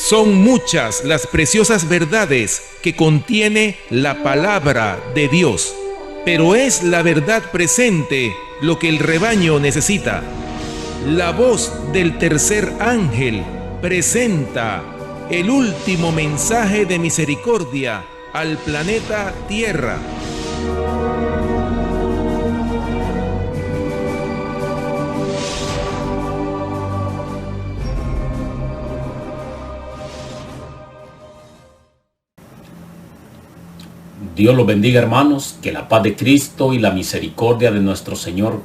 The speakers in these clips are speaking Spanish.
Son muchas las preciosas verdades que contiene la palabra de Dios, pero es la verdad presente lo que el rebaño necesita. La voz del tercer ángel presenta el último mensaje de misericordia al planeta Tierra. Dios los bendiga, hermanos, que la paz de Cristo y la misericordia de nuestro Señor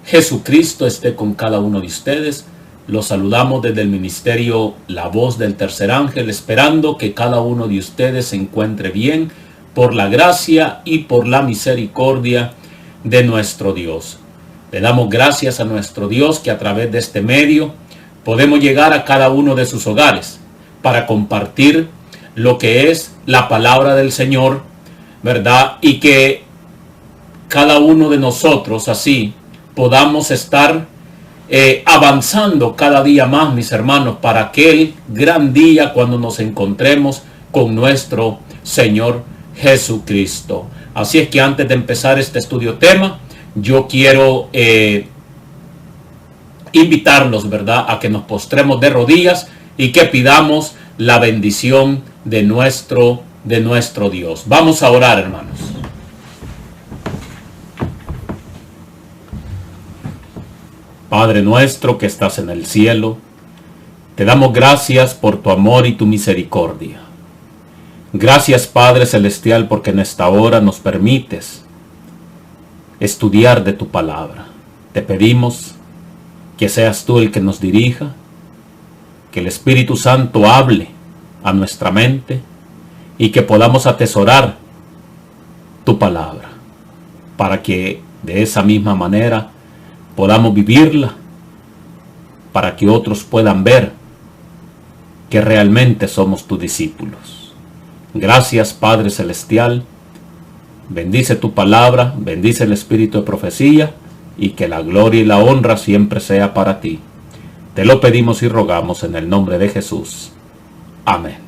Jesucristo esté con cada uno de ustedes. Los saludamos desde el ministerio La Voz del Tercer Ángel, esperando que cada uno de ustedes se encuentre bien por la gracia y por la misericordia de nuestro Dios. Le damos gracias a nuestro Dios que a través de este medio podemos llegar a cada uno de sus hogares para compartir lo que es la palabra del Señor, ¿verdad? Y que cada uno de nosotros así podamos estar avanzando cada día más, mis hermanos, para aquel gran día cuando nos encontremos con nuestro Señor Jesucristo. Así es que antes de empezar este estudio tema, yo quiero invitarlos, ¿verdad?, a que nos postremos de rodillas y que pidamos la bendición de nuestro Dios. Vamos a orar, hermanos. Padre nuestro que estás en el cielo, te damos gracias por tu amor y tu misericordia. Gracias, Padre Celestial, porque en esta hora nos permites estudiar de tu palabra. Te pedimos que seas tú el que nos dirija, que el Espíritu Santo hable a nuestra mente y que podamos atesorar tu palabra, para que de esa misma manera podamos vivirla, para que otros puedan ver que realmente somos tus discípulos. Gracias, Padre Celestial. Bendice tu palabra, bendice el espíritu de profecía, y que la gloria y la honra siempre sea para ti. Te lo pedimos y rogamos en el nombre de Jesús. Amén.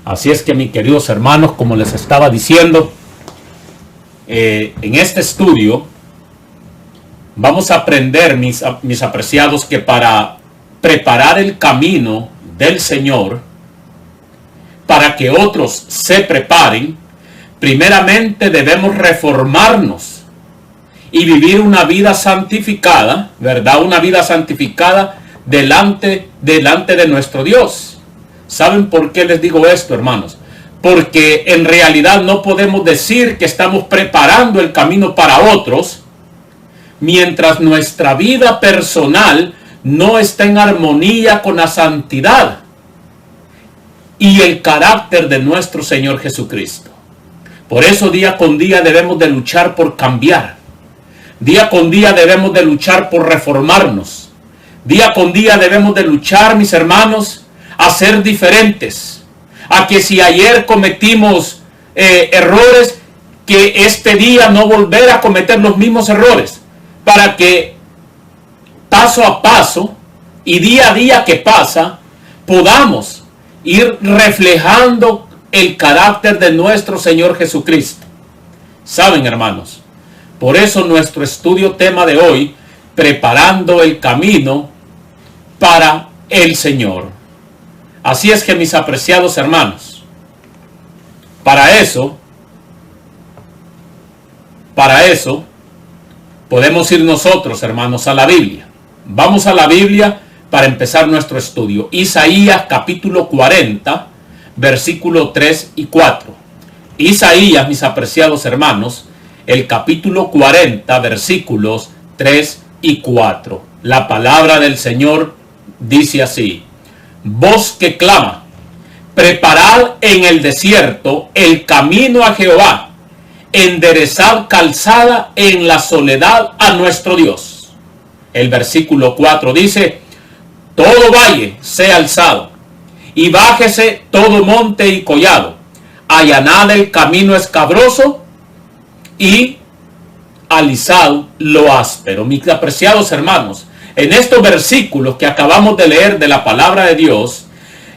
Así es que, mis queridos hermanos, como les estaba diciendo, en este estudio vamos a aprender, mis apreciados, que para preparar el camino del Señor, para que otros se preparen, primeramente debemos reformarnos y vivir una vida santificada, ¿verdad? Una vida santificada delante de nuestro Dios. ¿Saben por qué les digo esto, hermanos? Porque en realidad no podemos decir que estamos preparando el camino para otros mientras nuestra vida personal no está en armonía con la santidad y el carácter de nuestro Señor Jesucristo. Por eso día con día debemos de luchar por cambiar. Día con día debemos de luchar por reformarnos. Día con día debemos de luchar, mis hermanos, a ser diferentes, a que si ayer cometimos errores, que este día no volver a cometer los mismos errores, para que paso a paso y día a día que pasa, podamos ir reflejando el carácter de nuestro Señor Jesucristo. Saben, hermanos, por eso nuestro estudio tema de hoy, preparando el camino para el Señor. Así es que, mis apreciados hermanos, para eso podemos ir nosotros, hermanos, a la Biblia. Vamos a la Biblia para empezar nuestro estudio. Isaías capítulo 40, versículo 3 y 4. Isaías, mis apreciados hermanos, el capítulo 40, versículos 3 y 4. La palabra del Señor dice así: voz que clama, preparad en el desierto el camino a Jehová, enderezad calzada en la soledad a nuestro Dios. El versículo 4 dice: todo valle sea alzado, y bájese todo monte y collado, allanad el camino escabroso, y alisad lo áspero. Mis apreciados hermanos, en estos versículos que acabamos de leer de la palabra de Dios,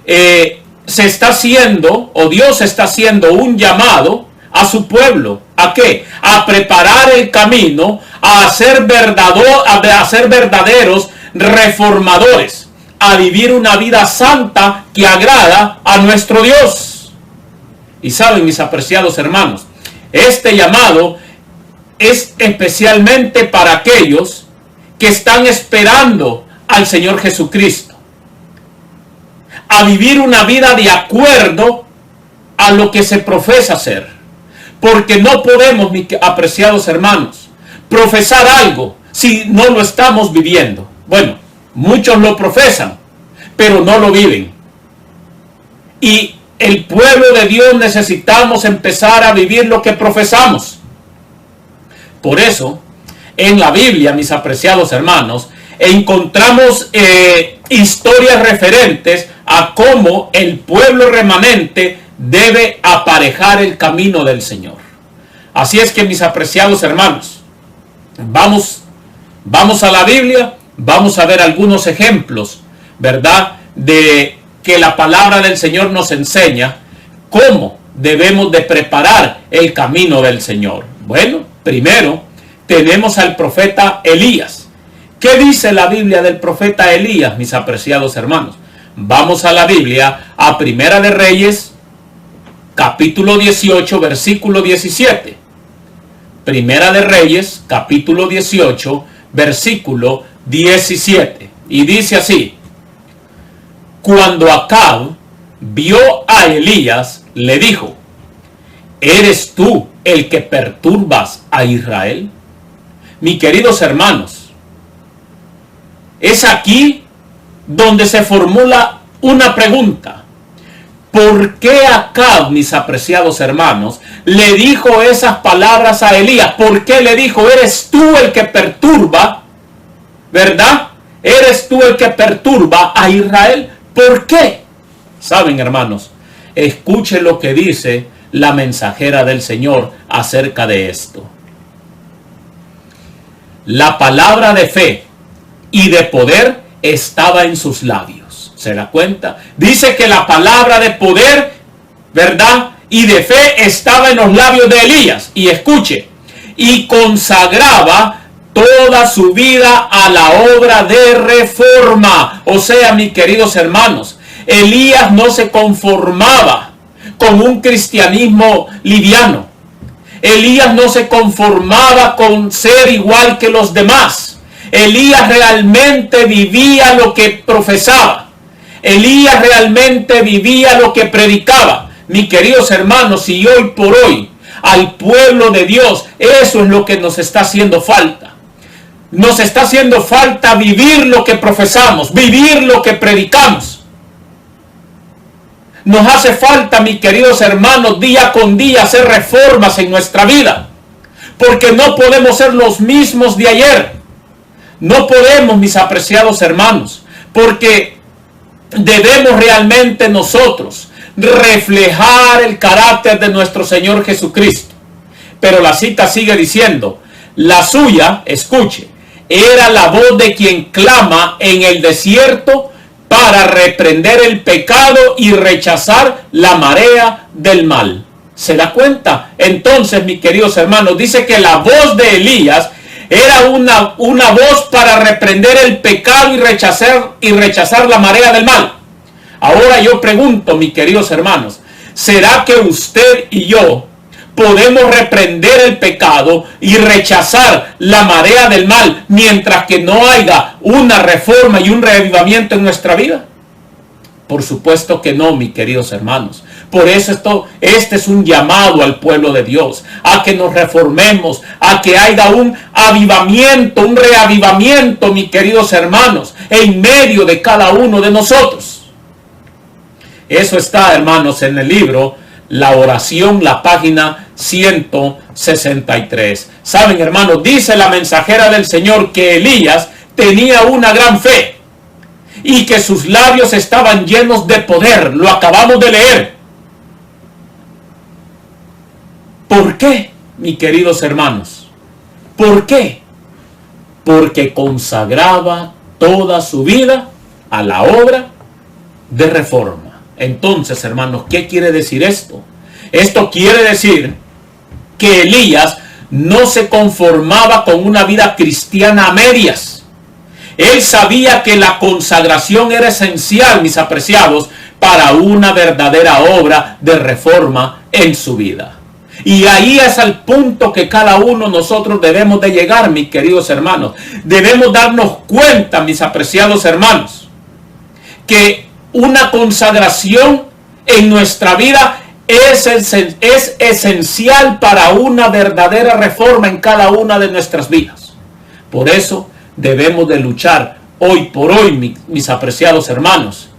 se está haciendo, o Dios está haciendo un llamado a su pueblo. ¿A qué? A preparar el camino, a ser verdaderos reformadores, a vivir una vida santa que agrada a nuestro Dios. Y saben, mis apreciados hermanos, este llamado es especialmente para aquellos que están esperando al Señor Jesucristo, a vivir una vida de acuerdo a lo que se profesa ser. Porque no podemos, mis apreciados hermanos, profesar algo si no lo estamos viviendo. Bueno, muchos lo profesan, pero no lo viven. Y el pueblo de Dios necesitamos empezar a vivir lo que profesamos. Por eso, en la Biblia, mis apreciados hermanos, encontramos historias referentes a cómo el pueblo remanente debe aparejar el camino del Señor. Así es que, mis apreciados hermanos, vamos a la Biblia, vamos a ver algunos ejemplos, ¿verdad?, de que la palabra del Señor nos enseña cómo debemos de preparar el camino del Señor. Bueno, primero tenemos al profeta Elías. ¿Qué dice la Biblia del profeta Elías, mis apreciados hermanos? Vamos a la Biblia, a Primera de Reyes, capítulo 18, versículo 17. Primera de Reyes, capítulo 18, versículo 17. Y dice así: cuando Acab vio a Elías, le dijo: ¿eres tú el que perturbas a Israel? Mis queridos hermanos, es aquí donde se formula una pregunta. ¿Por qué Acab, mis apreciados hermanos, le dijo esas palabras a Elías? ¿Por qué le dijo: eres tú el que perturba, verdad? ¿Eres tú el que perturba a Israel? ¿Por qué? Saben, hermanos, escuchen lo que dice la mensajera del Señor acerca de esto. La palabra de fe y de poder estaba en sus labios. ¿Se da cuenta? Dice que la palabra de poder, ¿verdad?, y de fe estaba en los labios de Elías. Y escuche, y consagraba toda su vida a la obra de reforma. O sea, mis queridos hermanos, Elías no se conformaba con un cristianismo liviano. Elías no se conformaba con ser igual que los demás. Elías realmente vivía lo que profesaba. Elías realmente vivía lo que predicaba. Mis queridos hermanos, y hoy por hoy al pueblo de Dios, eso es lo que nos está haciendo falta. Nos está haciendo falta vivir lo que profesamos, vivir lo que predicamos. Nos hace falta, mis queridos hermanos, día con día hacer reformas en nuestra vida. Porque no podemos ser los mismos de ayer. No podemos, mis apreciados hermanos, porque debemos realmente nosotros reflejar el carácter de nuestro Señor Jesucristo. Pero la cita sigue diciendo: la suya, escuche, era la voz de quien clama en el desierto para reprender el pecado y rechazar la marea del mal. ¿Se da cuenta? Entonces, mis queridos hermanos, dice que la voz de Elías era una voz para reprender el pecado y rechazar la marea del mal. Ahora yo pregunto, mis queridos hermanos, ¿será que usted y yo podemos reprender el pecado y rechazar la marea del mal mientras que no haya una reforma y un reavivamiento en nuestra vida? Por supuesto que no, mis queridos hermanos. Por eso este es un llamado al pueblo de Dios, a que nos reformemos, a que haya un avivamiento, un reavivamiento, mis queridos hermanos, en medio de cada uno de nosotros. Eso está, hermanos, en el libro La Oración, la página 163. Saben, hermanos, dice la mensajera del Señor que Elías tenía una gran fe y que sus labios estaban llenos de poder. Lo acabamos de leer. ¿Por qué, mis queridos hermanos? ¿Por qué? Porque consagraba toda su vida a la obra de reforma. Entonces, hermanos, ¿qué quiere decir esto? Esto quiere decir que Elías no se conformaba con una vida cristiana a medias. Él sabía que la consagración era esencial, mis apreciados, para una verdadera obra de reforma en su vida. Y ahí es el punto que cada uno de nosotros debemos de llegar, mis queridos hermanos. Debemos darnos cuenta, mis apreciados hermanos, que una consagración en nuestra vida es esencial para una verdadera reforma en cada una de nuestras vidas. Por eso debemos de luchar hoy por hoy, mis apreciados hermanos,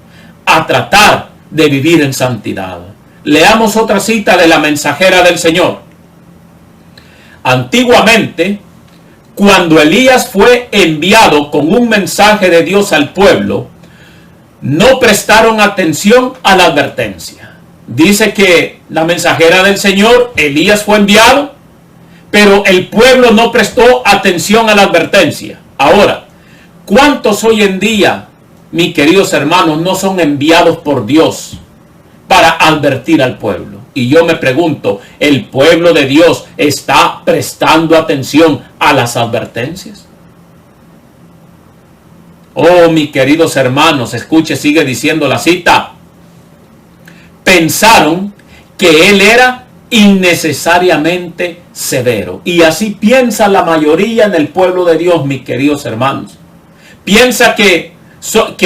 a tratar de vivir en santidad. Leamos otra cita de la mensajera del Señor. Antiguamente, cuando Elías fue enviado con un mensaje de Dios al pueblo, no prestaron atención a la advertencia. Dice que la mensajera del Señor, Elías, fue enviado, pero el pueblo no prestó atención a la advertencia. Ahora, ¿cuántos hoy en día, mis queridos hermanos, no son enviados por Dios para advertir al pueblo? Y yo me pregunto, ¿el pueblo de Dios está prestando atención a las advertencias? Oh, mis queridos hermanos, escuche, sigue diciendo la cita. Pensaron que él era innecesariamente severo. Y así piensa la mayoría en el pueblo de Dios, mis queridos hermanos. Piensa que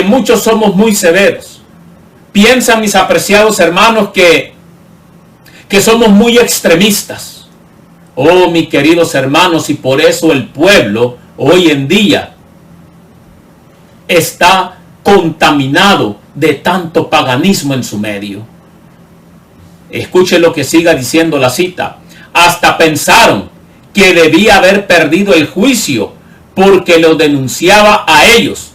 muchos somos muy severos. Piensan, mis apreciados hermanos, que somos muy extremistas. Oh, mis queridos hermanos, y por eso el pueblo hoy en día está contaminado de tanto paganismo en su medio. Escuche lo que siga diciendo la cita. Hasta pensaron que debía haber perdido el juicio porque lo denunciaba a ellos,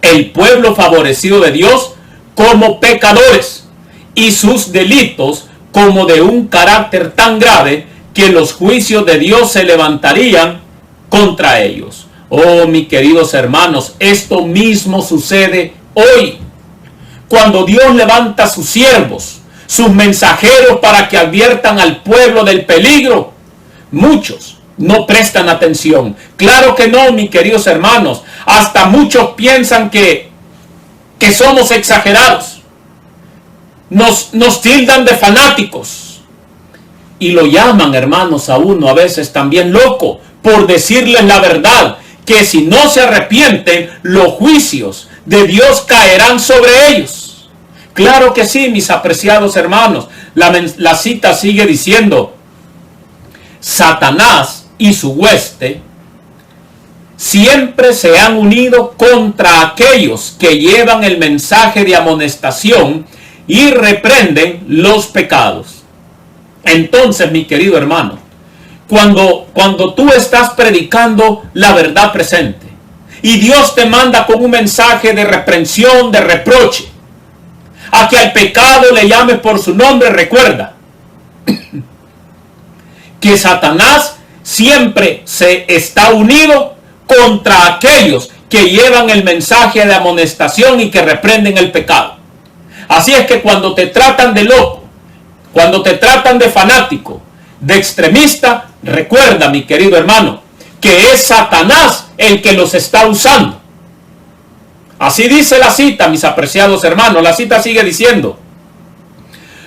el pueblo favorecido de Dios, como pecadores, y sus delitos como de un carácter tan grave que los juicios de Dios se levantarían contra ellos. Oh, mis queridos hermanos, esto mismo sucede hoy. Cuando Dios levanta a sus siervos, sus mensajeros, para que adviertan al pueblo del peligro, muchos no prestan atención. Claro que no, mis queridos hermanos. Hasta muchos piensan que somos exagerados. Nos tildan de fanáticos. Y lo llaman, hermanos, a uno a veces también loco, por decirles la verdad, que si no se arrepienten, los juicios de Dios caerán sobre ellos. Claro que sí, mis apreciados hermanos. La cita sigue diciendo: Satanás y su hueste siempre se han unido contra aquellos que llevan el mensaje de amonestación y reprenden los pecados. Entonces, mi querido hermano, cuando tú estás predicando la verdad presente y Dios te manda con un mensaje de reprensión, de reproche, a que al pecado le llames por su nombre, recuerda que Satanás siempre se está unido contra aquellos que llevan el mensaje de amonestación y que reprenden el pecado. Así es que cuando te tratan de loco, cuando te tratan de fanático, de extremista, recuerda, mi querido hermano, que es Satanás el que los está usando. Así dice la cita, mis apreciados hermanos. La cita sigue diciendo: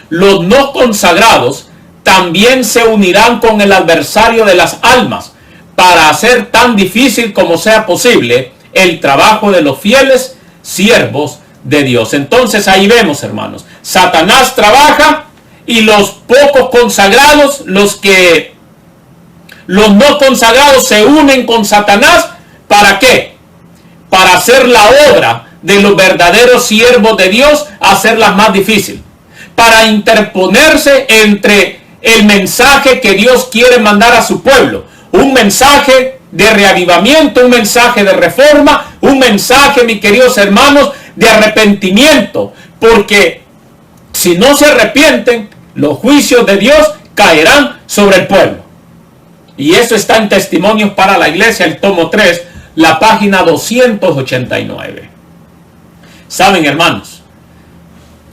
los no consagrados también se unirán con el adversario de las almas para hacer tan difícil como sea posible el trabajo de los fieles siervos de Dios. Entonces ahí vemos, hermanos, Satanás trabaja y los pocos consagrados, los no consagrados, se unen con Satanás. ¿Para qué? Para hacer la obra de los verdaderos siervos de Dios, hacerlas más difícil, para interponerse entre el mensaje que Dios quiere mandar a su pueblo, un mensaje de reavivamiento, un mensaje de reforma, un mensaje, mis queridos hermanos, de arrepentimiento, porque si no se arrepienten, los juicios de Dios caerán sobre el pueblo. Y eso está en Testimonios para la Iglesia, el tomo 3, la página 289. Saben, hermanos,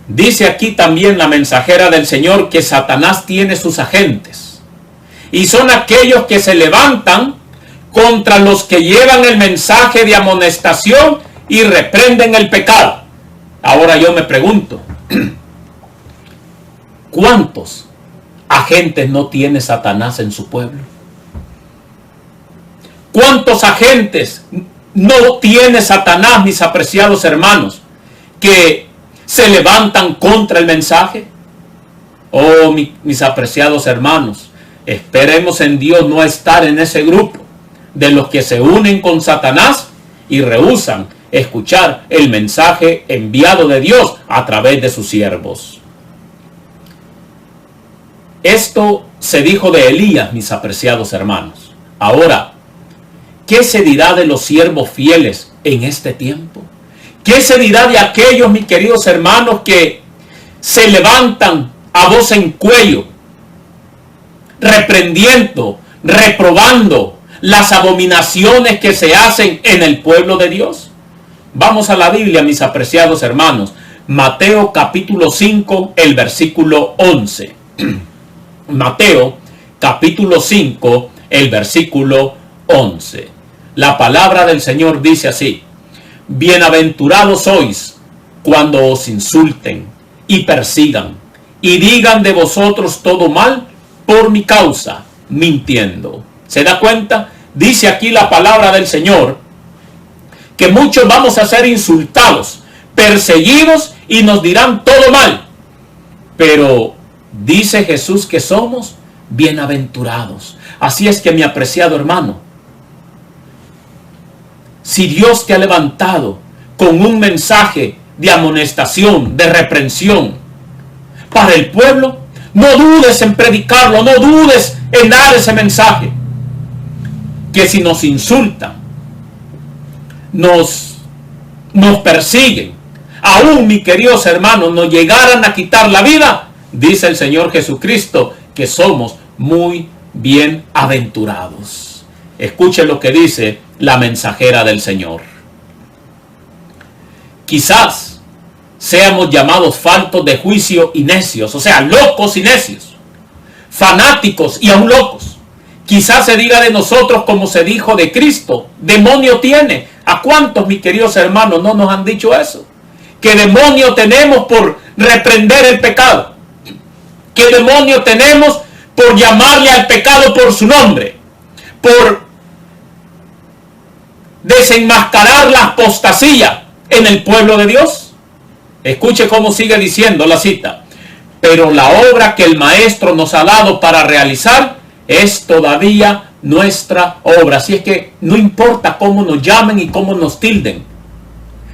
Dice aquí también la mensajera del Señor que Satanás tiene sus agentes. Y son aquellos que se levantan contra los que llevan el mensaje de amonestación y reprenden el pecado. Ahora yo me pregunto, ¿cuántos agentes no tiene Satanás en su pueblo? ¿Cuántos agentes no tiene Satanás, mis apreciados hermanos, que se levantan contra el mensaje? Oh, mis apreciados hermanos, esperemos en Dios no estar en ese grupo de los que se unen con Satanás y rehúsan escuchar el mensaje enviado de Dios a través de sus siervos. Esto se dijo de Elías, mis apreciados hermanos. Ahora, ¿qué se dirá de los siervos fieles en este tiempo? ¿Qué se dirá de aquellos, mis queridos hermanos, que se levantan a voz en cuello, reprendiendo, reprobando las abominaciones que se hacen en el pueblo de Dios? Vamos a la Biblia, mis apreciados hermanos. Mateo capítulo 5, el versículo 11. Mateo capítulo 5, el versículo 11. La palabra del Señor dice así: bienaventurados sois cuando os insulten y persigan y digan de vosotros todo mal por mi causa, mintiendo. ¿Se da cuenta? Dice aquí la palabra del Señor que muchos vamos a ser insultados, perseguidos y nos dirán todo mal. Pero dice Jesús que somos bienaventurados. Así es que, mi apreciado hermano, si Dios te ha levantado con un mensaje de amonestación, de reprensión para el pueblo, no dudes en predicarlo, no dudes en dar ese mensaje. Que si nos insultan, nos persiguen, aún, mis queridos hermanos, nos llegaran a quitar la vida, dice el Señor Jesucristo que somos muy bienaventurados. Escuchen lo que dice la mensajera del Señor. Quizás seamos llamados faltos de juicio y necios, o sea, locos y necios, fanáticos y aún locos. Quizás se diga de nosotros como se dijo de Cristo: demonio tiene. ¿A cuántos, mis queridos hermanos, no nos han dicho eso? ¿Qué demonio tenemos por reprender el pecado? ¿Qué demonio tenemos por llamarle al pecado por su nombre? Por desenmascarar la apostasía en el pueblo de Dios. Escuche cómo sigue diciendo la cita: pero la obra que el Maestro nos ha dado para realizar es todavía nuestra obra. Así es que no importa cómo nos llamen y cómo nos tilden,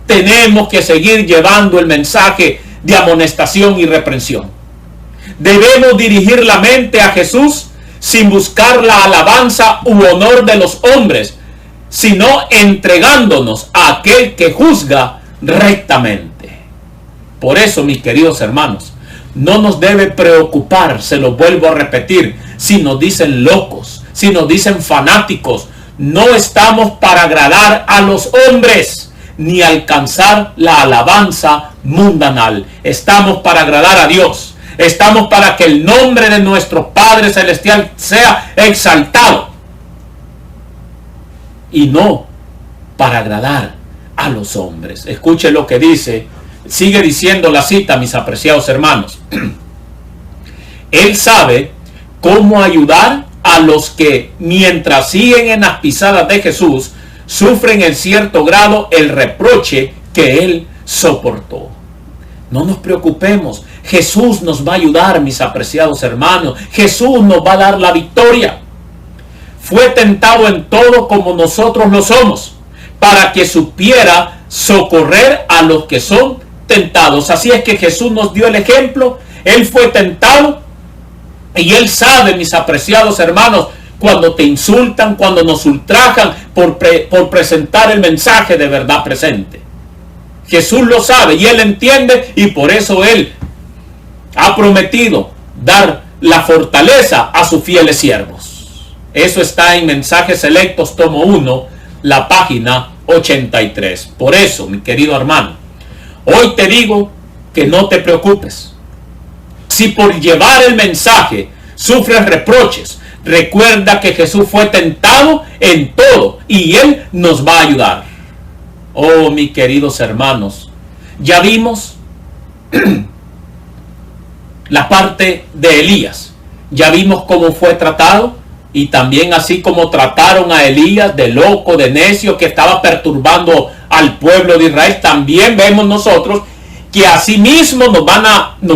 tenemos que seguir llevando el mensaje de amonestación y reprensión. Debemos dirigir la mente a Jesús sin buscar la alabanza u honor de los hombres, sino entregándonos a aquel que juzga rectamente. Por eso, mis queridos hermanos, no nos debe preocupar, se lo vuelvo a repetir, si nos dicen locos, si nos dicen fanáticos. No estamos para agradar a los hombres ni alcanzar la alabanza mundanal. Estamos para agradar a Dios. Estamos para que el nombre de nuestro Padre Celestial sea exaltado, y no para agradar a los hombres. Escuche lo que dice, sigue diciendo la cita, mis apreciados hermanos. Él sabe cómo ayudar a los que, mientras siguen en las pisadas de Jesús, sufren en cierto grado el reproche que Él soportó. No nos preocupemos, Jesús nos va a ayudar, mis apreciados hermanos. Jesús nos va a dar la victoria. Fue tentado en todo como nosotros lo somos, para que supiera socorrer a los que son tentados. Así es que Jesús nos dio el ejemplo. Él fue tentado y Él sabe, mis apreciados hermanos, cuando te insultan, cuando nos ultrajan por presentar el mensaje de verdad presente. Jesús lo sabe y Él entiende, y por eso Él ha prometido dar la fortaleza a sus fieles siervos. Eso está en Mensajes Selectos, tomo 1, la página 83. Por eso, mi querido hermano, hoy te digo que no te preocupes. Si por llevar el mensaje sufres reproches, recuerda que Jesús fue tentado en todo y Él nos va a ayudar. Oh, mis queridos hermanos, ya vimos la parte de Elías. Ya vimos cómo fue tratado y también así como trataron a Elías de loco, de necio, que estaba perturbando al pueblo de Israel. También vemos nosotros que así mismo nos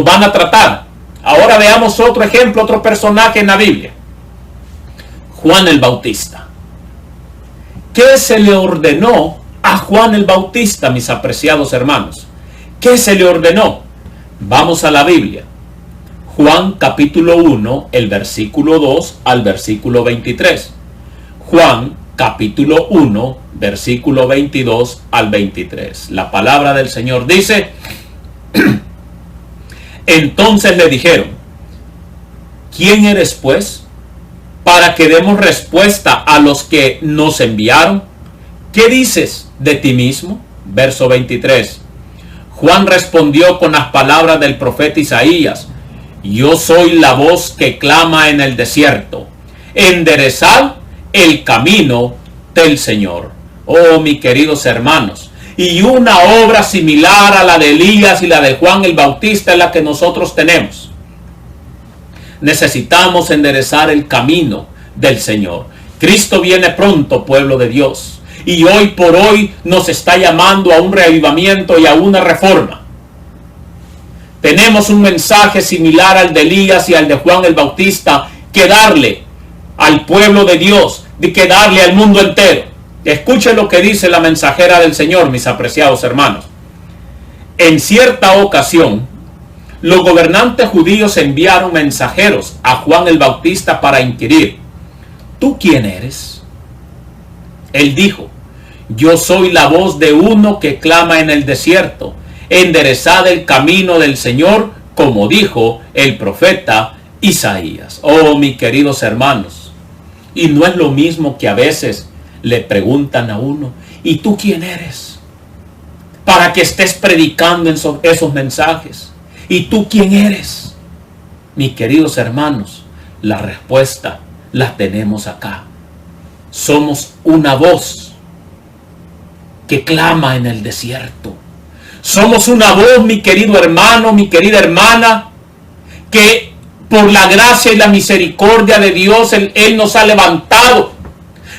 van a tratar. Ahora veamos otro ejemplo, otro personaje en la Biblia. Juan el Bautista. ¿Qué se le ordenó a Juan el Bautista, mis apreciados hermanos? ¿Qué se le ordenó? Vamos a la Biblia. Juan capítulo 1, el versículo 2 al versículo 23. Juan capítulo 1, versículo 22 al 23. La palabra del Señor dice: entonces le dijeron: ¿quién eres pues? Para que demos respuesta a los que nos enviaron. ¿Qué dices de ti mismo? Verso 23. Juan respondió con las palabras del profeta Isaías: yo soy la voz que clama en el desierto, enderezad el camino del Señor. Oh, mis queridos hermanos, y una obra similar a la de Elías y la de Juan el Bautista es la que nosotros tenemos. Necesitamos enderezar el camino del Señor. Cristo viene pronto, pueblo de Dios, y hoy por hoy nos está llamando a un reavivamiento y a una reforma. Tenemos un mensaje similar al de Elías y al de Juan el Bautista que darle al pueblo de Dios, que darle al mundo entero. Escuchen lo que dice la mensajera del Señor, mis apreciados hermanos. En cierta ocasión, los gobernantes judíos enviaron mensajeros a Juan el Bautista para inquirir: ¿tú quién eres? Él dijo: yo soy la voz de uno que clama en el desierto, enderezad el camino del Señor, como dijo el profeta Isaías. Oh, mis queridos hermanos, y no es lo mismo que a veces le preguntan a uno: ¿y tú quién eres? Para que estés predicando esos mensajes. ¿Y tú quién eres? Mis queridos hermanos, la respuesta la tenemos acá. Somos una voz que clama en el desierto. Somos una voz, mi querido hermano, mi querida hermana, que por la gracia y la misericordia de Dios, Él nos ha levantado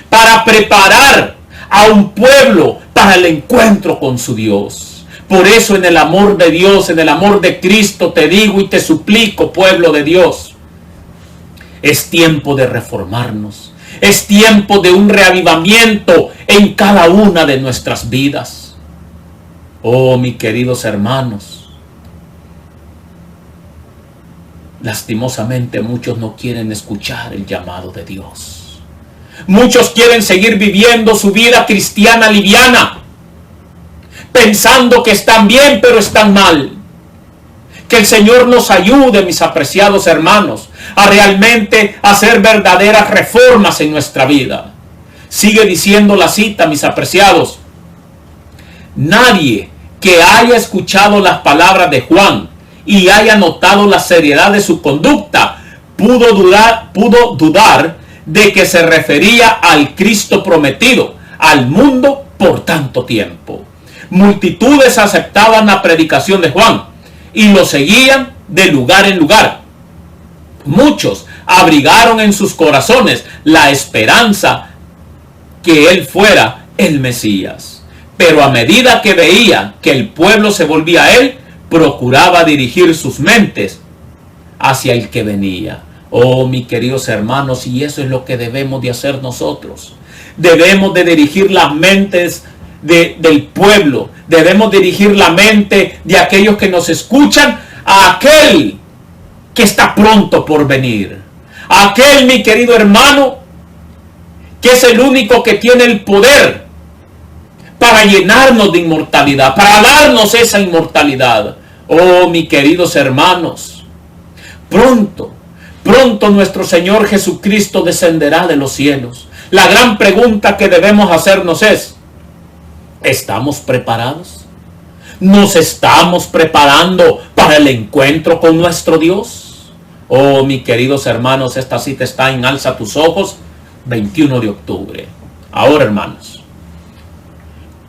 para preparar a un pueblo para el encuentro con su Dios. Por eso, en el amor de Dios, en el amor de Cristo, te digo y te suplico, pueblo de Dios, es tiempo de reformarnos. Es tiempo de un reavivamiento en cada una de nuestras vidas. Oh, mis queridos hermanos, lastimosamente muchos no quieren escuchar el llamado de Dios. Muchos quieren seguir viviendo su vida cristiana liviana, pensando que están bien pero están mal. Que el Señor nos ayude, mis apreciados hermanos, a realmente hacer verdaderas reformas en nuestra vida. Sigue diciendo la cita, mis apreciados: nadie que haya escuchado las palabras de Juan y haya notado la seriedad de su conducta pudo dudar de que se refería al Cristo prometido al mundo por tanto tiempo. Multitudes aceptaban la predicación de Juan y lo seguían de lugar en lugar. Muchos abrigaron en sus corazones la esperanza que él fuera el Mesías. Pero a medida que veía que el pueblo se volvía a él, procuraba dirigir sus mentes hacia el que venía. Oh, mis queridos hermanos, y eso es lo que debemos de hacer nosotros. Debemos de dirigir las mentes del pueblo. Debemos dirigir la mente de aquellos que nos escuchan a aquel que está pronto por venir. Aquel, mi querido hermano, que es el único que tiene el poder para llenarnos de inmortalidad, para darnos esa inmortalidad. Oh, mis queridos hermanos, pronto nuestro Señor Jesucristo descenderá de los cielos. La gran pregunta que debemos hacernos es: ¿estamos preparados? ¿Nos estamos preparando para el encuentro con nuestro Dios? Oh, mis queridos hermanos, esta cita está en Alza tus Ojos, 21 de octubre. Ahora, hermanos,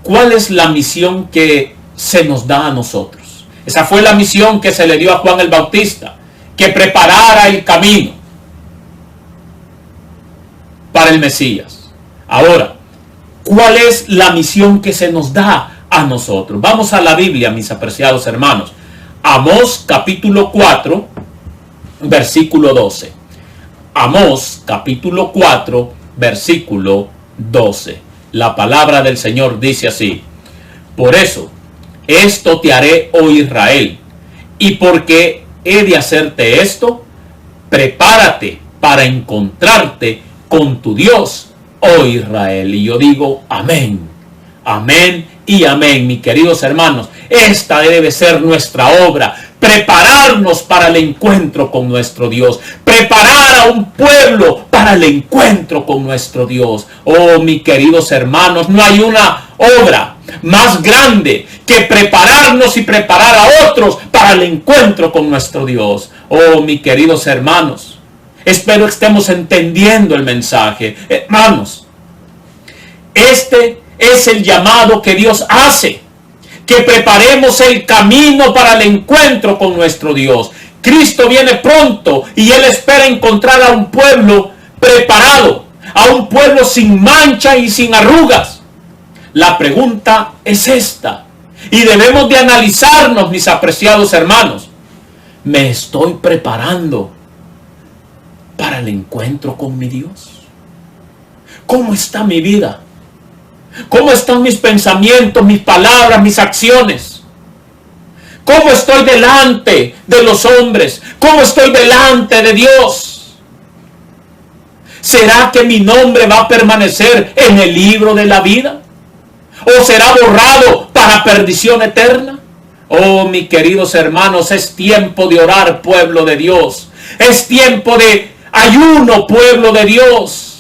¿cuál es la misión que se nos da a nosotros? Esa fue la misión que se le dio a Juan el Bautista, que preparara el camino para el Mesías. Ahora, ¿cuál es la misión que se nos da a nosotros? Vamos a la Biblia, mis apreciados hermanos. Amós capítulo 4, versículo 12. Amós capítulo 4, versículo 12. La palabra del Señor dice así: por eso, esto te haré, oh Israel, y porque he de hacerte esto, prepárate para encontrarte con tu Dios, oh Israel. Y yo digo amén, amén y amén, mis queridos hermanos. Esta debe ser nuestra obra, prepararnos para el encuentro con nuestro Dios, preparar a un pueblo para el encuentro con nuestro Dios. Oh, mis queridos hermanos, no hay una obra más grande que prepararnos y preparar a otros para el encuentro con nuestro Dios. Oh, mis queridos hermanos, espero que estemos entendiendo el mensaje. Hermanos, este es el llamado que Dios hace, que preparemos el camino para el encuentro con nuestro Dios. Cristo viene pronto y Él espera encontrar a un pueblo preparado, a un pueblo sin mancha y sin arrugas. La pregunta es esta, y debemos de analizarnos, mis apreciados hermanos. ¿Me estoy preparando para el encuentro con mi Dios? ¿Cómo está mi vida? ¿Cómo están mis pensamientos, mis palabras, mis acciones? ¿Cómo estoy delante de los hombres? ¿Cómo estoy delante de Dios? ¿Será que mi nombre va a permanecer en el libro de la vida? ¿O será borrado para perdición eterna? Oh, mis queridos hermanos, es tiempo de orar, pueblo de Dios. Es tiempo de ayuno, pueblo de Dios,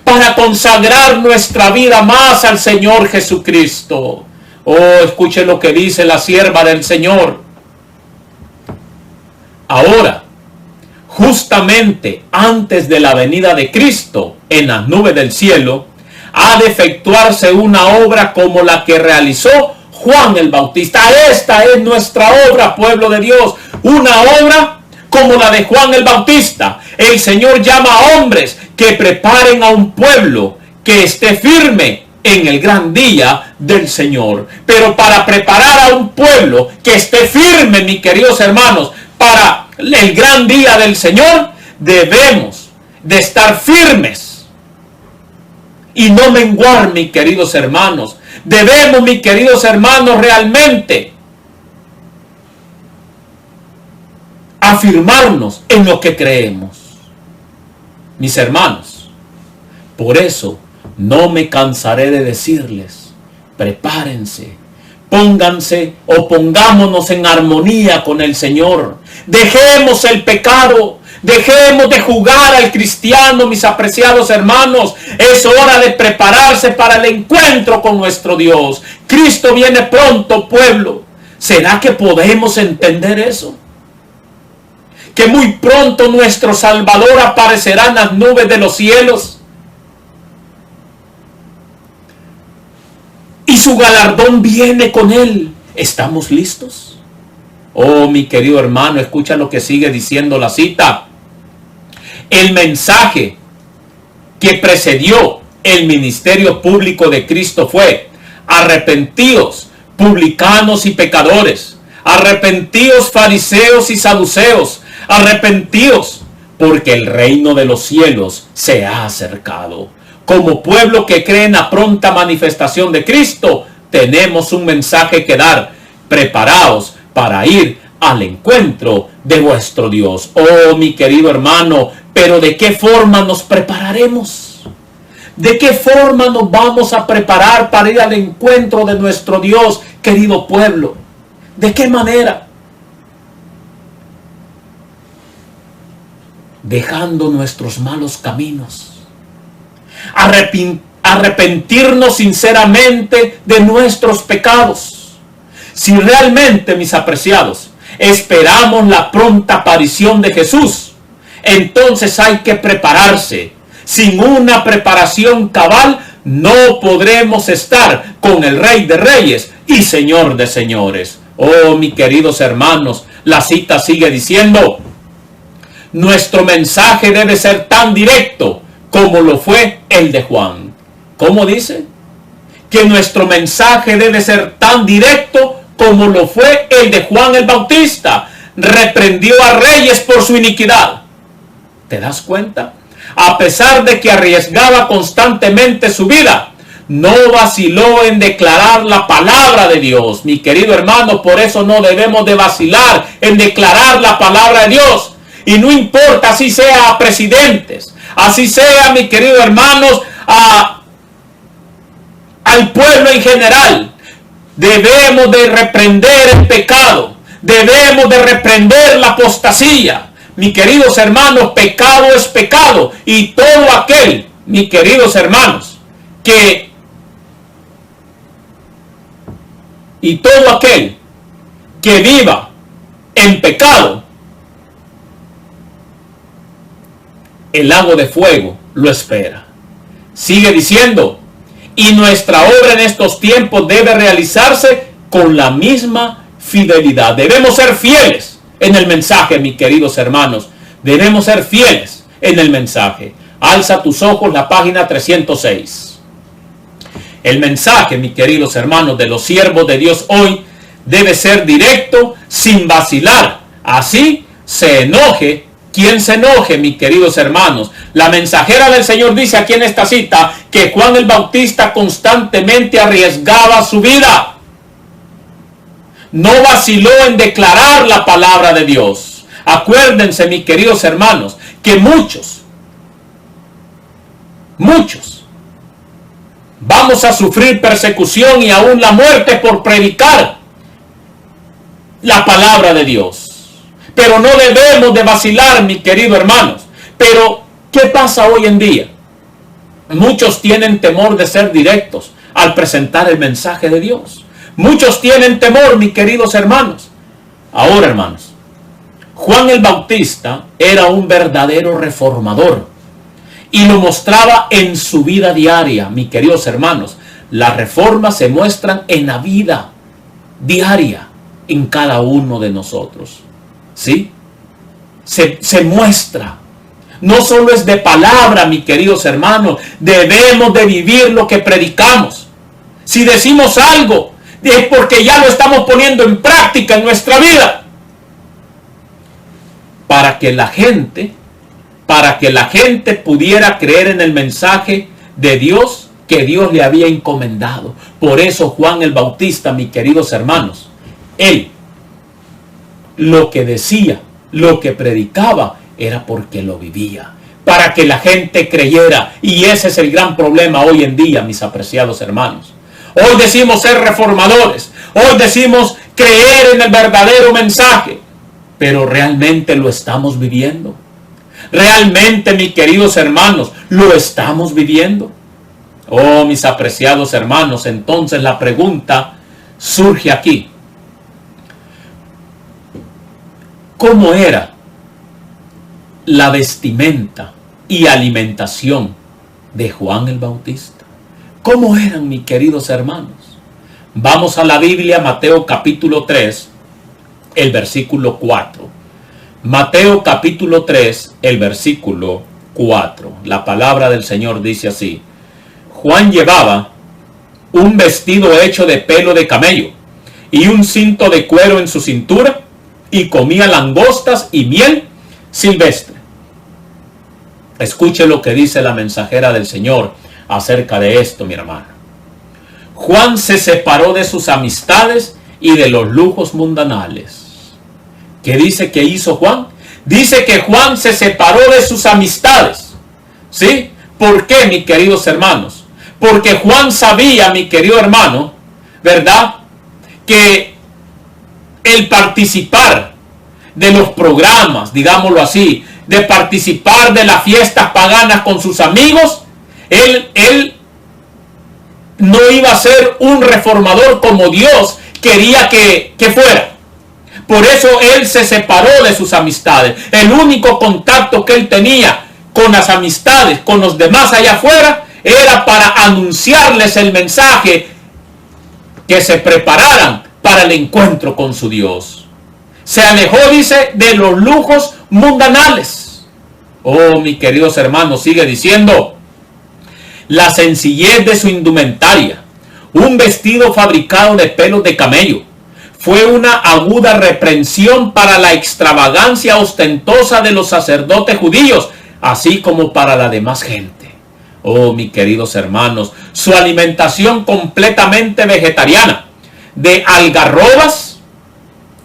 para consagrar nuestra vida más al Señor Jesucristo. Oh, escuche lo que dice la sierva del Señor. Ahora, justamente antes de la venida de Cristo en las nubes del cielo, ha de efectuarse una obra como la que realizó Juan el Bautista. Esta es nuestra obra, pueblo de Dios. Una obra como la de Juan el Bautista. El Señor llama a hombres que preparen a un pueblo que esté firme en el gran día del Señor. Pero para preparar a un pueblo que esté firme, mis queridos hermanos, para el gran día del Señor, debemos de estar firmes y no menguar, mis queridos hermanos. Debemos, mis queridos hermanos, realmente afirmarnos en lo que creemos. Mis hermanos, por eso no me cansaré de decirles, prepárense, pónganse o pongámonos en armonía con el Señor. Dejemos el pecado, dejemos de jugar al cristiano, mis apreciados hermanos. Es hora de prepararse para el encuentro con nuestro Dios. Cristo viene pronto, pueblo. ¿Será que podemos entender eso? Que muy pronto nuestro Salvador aparecerá en las nubes de los cielos y su galardón viene con él. ¿Estamos listos? Oh, mi querido hermano, escucha lo que sigue diciendo la cita. El mensaje que precedió el ministerio público de Cristo fue: arrepentíos, publicanos y pecadores, arrepentíos, fariseos y saduceos, arrepentíos, porque el reino de los cielos se ha acercado. Como pueblo que cree en la pronta manifestación de Cristo, tenemos un mensaje que dar. Preparaos para ir al encuentro de vuestro Dios. Oh, mi querido hermano, pero ¿de qué forma nos prepararemos? ¿De qué forma nos vamos a preparar para ir al encuentro de nuestro Dios, querido pueblo? ¿De qué manera? Dejando nuestros malos caminos. Arrepentirnos sinceramente de nuestros pecados. Si realmente, mis apreciados, esperamos la pronta aparición de Jesús, entonces hay que prepararse. Sin una preparación cabal, no podremos estar con el Rey de Reyes y Señor de Señores. Oh, mis queridos hermanos, la cita sigue diciendo: nuestro mensaje debe ser tan directo como lo fue el de Juan. ¿Cómo dice? Que nuestro mensaje debe ser tan directo como lo fue el de Juan el Bautista. Reprendió a reyes por su iniquidad. ¿Te das cuenta? A pesar de que arriesgaba constantemente su vida, no vaciló en declarar la palabra de Dios. Mi querido hermano, por eso no debemos de vacilar en declarar la palabra de Dios. Y no importa, así sea a presidentes, así sea, mis queridos hermanos, al pueblo en general. Debemos de reprender el pecado, debemos de reprender la apostasía. Mis queridos hermanos, pecado es pecado, y todo aquel, mis queridos hermanos, que viva en pecado, el lago de fuego lo espera. Sigue diciendo: y nuestra obra en estos tiempos debe realizarse con la misma fidelidad. Debemos ser fieles en el mensaje, mis queridos hermanos. Debemos ser fieles en el mensaje. Alza tus ojos, la página 306. El mensaje, mis queridos hermanos, de los siervos de Dios hoy debe ser directo, sin vacilar. Así se enoje quien se enoje, mis queridos hermanos. La mensajera del Señor dice aquí en esta cita que Juan el Bautista constantemente arriesgaba su vida. No vaciló en declarar la palabra de Dios. Acuérdense, mis queridos hermanos, que muchos vamos a sufrir persecución y aún la muerte por predicar la palabra de Dios. Pero no debemos de vacilar, mis queridos hermanos. Pero, ¿qué pasa hoy en día? Muchos tienen temor de ser directos al presentar el mensaje de Dios. Muchos tienen temor, mis queridos hermanos. Ahora, hermanos, Juan el Bautista era un verdadero reformador y lo mostraba en su vida diaria, mis queridos hermanos. Las reformas se muestran en la vida diaria en cada uno de nosotros. ¿Sí? Se muestra. No solo es de palabra, mis queridos hermanos. Debemos de vivir lo que predicamos. Si decimos algo, es porque ya lo estamos poniendo en práctica en nuestra vida. Para que la gente pudiera creer en el mensaje de Dios que Dios le había encomendado. Por eso Juan el Bautista, mis queridos hermanos, él lo que decía, lo que predicaba, era porque lo vivía, para que la gente creyera. Y ese es el gran problema hoy en día, mis apreciados hermanos. Hoy decimos ser reformadores, hoy decimos creer en el verdadero mensaje, pero realmente lo estamos viviendo. Realmente, mis queridos hermanos, lo estamos viviendo. Oh, mis apreciados hermanos, entonces la pregunta surge aquí: ¿cómo era la vestimenta y alimentación de Juan el Bautista? ¿Cómo eran, mis queridos hermanos? Vamos a la Biblia, Mateo capítulo 3, el versículo 4. Mateo capítulo 3, el versículo 4. La palabra del Señor dice así: Juan llevaba un vestido hecho de pelo de camello y un cinto de cuero en su cintura, y comía langostas y miel silvestre. Escuche lo que dice la mensajera del Señor acerca de esto, mi hermano. Juan se separó de sus amistades y de los lujos mundanales. ¿Qué dice que hizo Juan? Dice que Juan se separó de sus amistades. ¿Sí? ¿Por qué, mis queridos hermanos? Porque Juan sabía, mi querido hermano, ¿verdad?, que el participar de los programas, digámoslo así, de participar de las fiestas paganas con sus amigos, él no iba a ser un reformador como Dios quería que fuera. Por eso él se separó de sus amistades. El único contacto que él tenía con las amistades, con los demás allá afuera, era para anunciarles el mensaje, que se prepararan para el encuentro con su Dios. Se alejó, dice, de los lujos mundanales. Oh, mis queridos hermanos, sigue diciendo, la sencillez de su indumentaria, un vestido fabricado de pelos de camello, fue una aguda reprensión para la extravagancia ostentosa de los sacerdotes judíos, así como para la demás gente. Oh, mis queridos hermanos, su alimentación completamente vegetariana, de algarrobas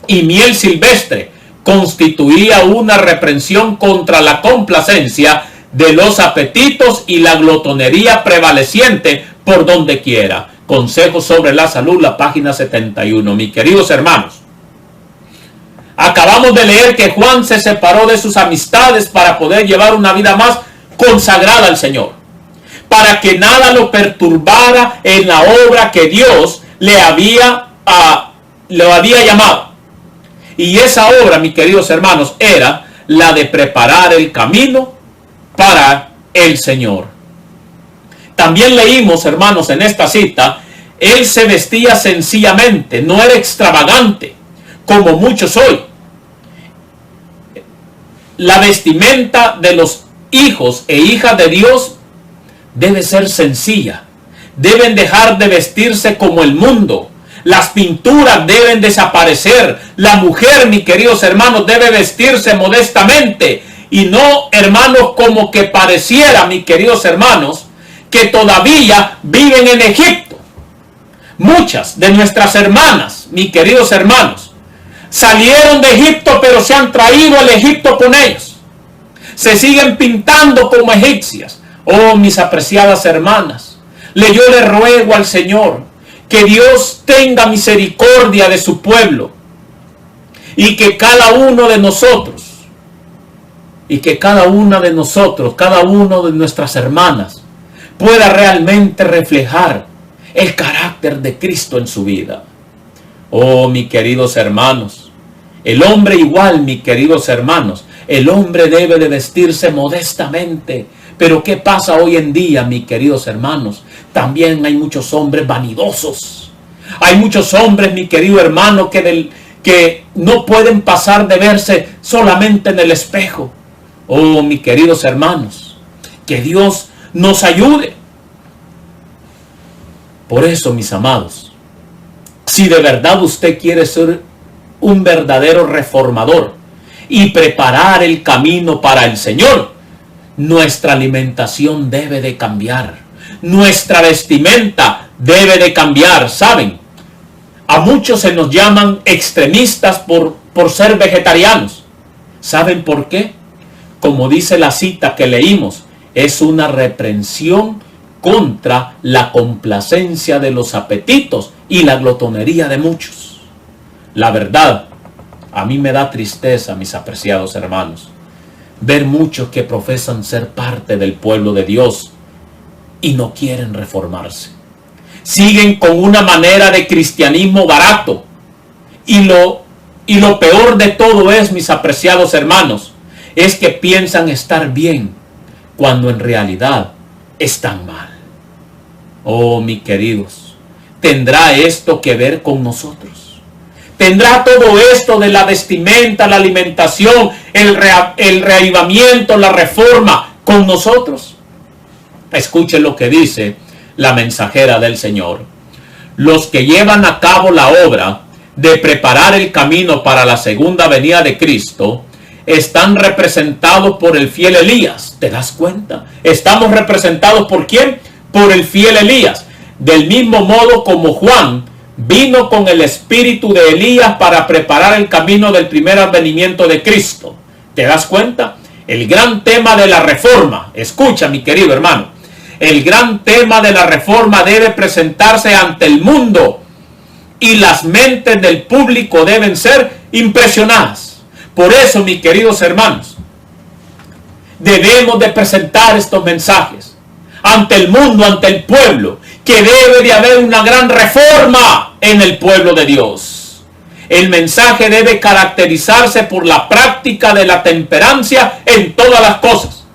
y miel silvestre, constituía una reprensión contra la complacencia de los apetitos y la glotonería prevaleciente por donde quiera. Consejos sobre la salud, la página 71. Mis queridos hermanos, acabamos de leer que Juan se separó de sus amistades para poder llevar una vida más consagrada al Señor, para que nada lo perturbara en la obra que Dios le había llamado. Y esa obra, mis queridos hermanos, era la de preparar el camino para el Señor. También leímos, hermanos, en esta cita, él se vestía sencillamente, no era extravagante, como muchos hoy. La vestimenta de los hijos e hijas de Dios debe ser sencilla. Deben dejar de vestirse como el mundo. Las pinturas deben desaparecer. La mujer, mis queridos hermanos, debe vestirse modestamente. Y no, hermanos, como que pareciera, mis queridos hermanos, que todavía viven en Egipto. Muchas de nuestras hermanas, mis queridos hermanos, salieron de Egipto, pero se han traído al Egipto con ellos. Se siguen pintando como egipcias. Oh, mis apreciadas hermanas, yo le ruego al Señor que Dios tenga misericordia de su pueblo, y que cada uno de nosotros, cada una de nuestras hermanas, pueda realmente reflejar el carácter de Cristo en su vida. Oh, mis queridos hermanos, el hombre igual, mis queridos hermanos, el hombre debe de vestirse modestamente. Pero ¿qué pasa hoy en día, mis queridos hermanos? También hay muchos hombres vanidosos. Hay muchos hombres, mi querido hermano, que no pueden pasar de verse solamente en el espejo. Oh, mis queridos hermanos, que Dios nos ayude. Por eso, mis amados, si de verdad usted quiere ser un verdadero reformador y preparar el camino para el Señor, nuestra alimentación debe de cambiar. Nuestra vestimenta debe de cambiar. ¿Saben? A muchos se nos llaman extremistas por ser vegetarianos. ¿Saben por qué? Como dice la cita que leímos, es una reprensión contra la complacencia de los apetitos y la glotonería de muchos. La verdad, a mí me da tristeza, mis apreciados hermanos, ver muchos que profesan ser parte del pueblo de Dios y no quieren reformarse. Siguen con una manera de cristianismo barato. Y lo peor de todo es, mis apreciados hermanos, es que piensan estar bien cuando en realidad están mal. Oh, mis queridos, ¿tendrá esto que ver con nosotros? ¿Tendrá todo esto de la vestimenta, la alimentación, el reavivamiento, la reforma con nosotros? Escuchen lo que dice la mensajera del Señor. Los que llevan a cabo la obra de preparar el camino para la segunda venida de Cristo están representados por el fiel Elías. ¿Te das cuenta? Estamos representados ¿por quién? Por el fiel Elías. Del mismo modo como Juan vino con el espíritu de Elías para preparar el camino del primer advenimiento de Cristo. ¿Te das cuenta? El gran tema de la reforma, escucha mi querido hermano, el gran tema de la reforma debe presentarse ante el mundo y las mentes del público deben ser impresionadas. Por eso, mis queridos hermanos, debemos de presentar estos mensajes ante el mundo, ante el pueblo, que debe de haber una gran reforma en el pueblo de Dios. El mensaje debe caracterizarse por la práctica de la temperancia en todas las cosas,